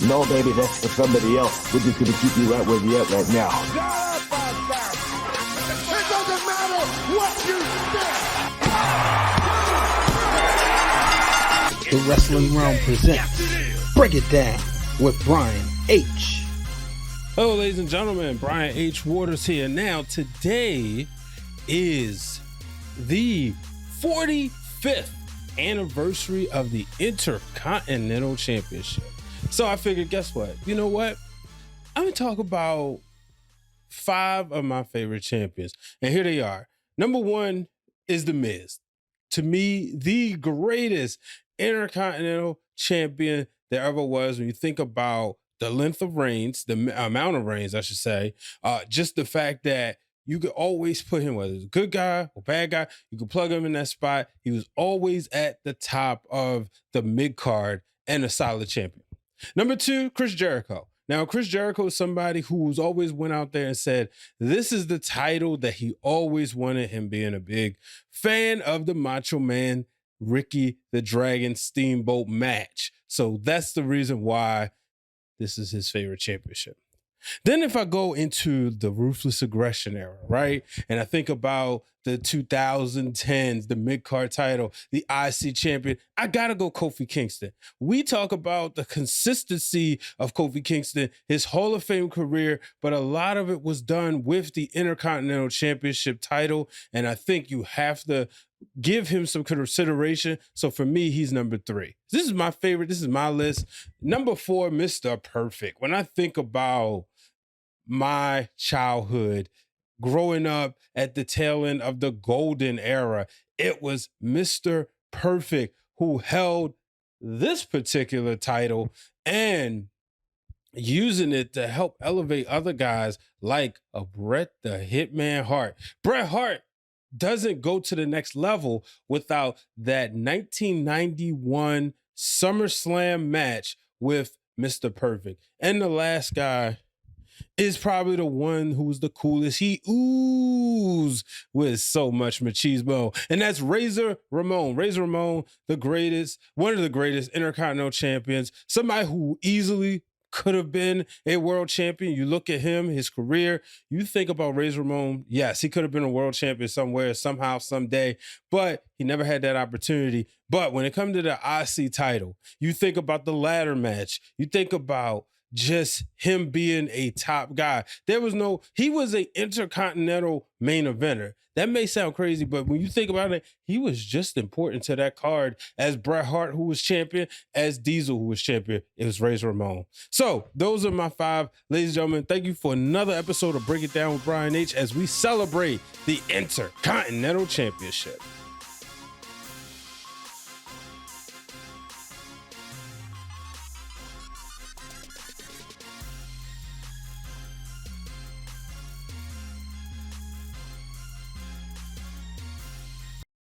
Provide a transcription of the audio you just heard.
No, baby, that's for somebody else. We're just gonna keep you right where you're at right now. It doesn't matter what you think. The Wrestling Realm presents Break It Down with Brian H. Hello, ladies and gentlemen. Brian H. Waters here. Now, today is the 45th anniversary of the Intercontinental Championship. So I figured, guess what? You know what? I'm going to talk about 5 of my favorite champions. And here they are. Number 1 is The Miz. To me, the greatest Intercontinental champion there ever was. When you think about the length of reigns, the amount of reigns, I should say, just the fact that you could always put him, whether it's a good guy or bad guy, you could plug him in that spot. He was always at the top of the mid card and a solid champion. Number 2, Chris Jericho. Now, Chris Jericho is somebody who's always went out there and said, this is the title that he always wanted, him being a big fan of the Macho Man, Ricky the Dragon Steamboat match. So that's the reason why this is his favorite championship. Then if I go into the Ruthless Aggression era, right? And I think about the 2010s, the mid-card title, the IC champion, I gotta go Kofi Kingston. We talk about the consistency of Kofi Kingston, his Hall of Fame career, but a lot of it was done with the Intercontinental Championship title. And I think you have to give him some consideration. So for me, he's number 3. This is my favorite. This is my list. Number 4, Mr. Perfect. When I think about my childhood, growing up at the tail end of the golden era, it was Mr. Perfect who held this particular title and using it to help elevate other guys like a Bret the Hitman Hart. Bret Hart doesn't go to the next level without that 1991 SummerSlam match with Mr. Perfect. And the last guy is probably the one who's the coolest. He oozed with so much machismo. And that's Razor Ramon. Razor Ramon, the greatest, one of the greatest Intercontinental champions, somebody who easily could have been a world champion. You look at him, his career, you think about Razor Ramon. Yes, he could have been a world champion somewhere, somehow, someday, but he never had that opportunity. But when it comes to the IC title, you think about the ladder match. You think about just him being a top guy. He was an Intercontinental main eventer. That may sound crazy, but when you think about it, he was just important to that card as Bret Hart, who was champion, as Diesel, who was champion. It was Razor Ramon. So those are my 5. Ladies and gentlemen, thank you for another episode of Break It Down with Brian H. as we celebrate the Intercontinental Championship.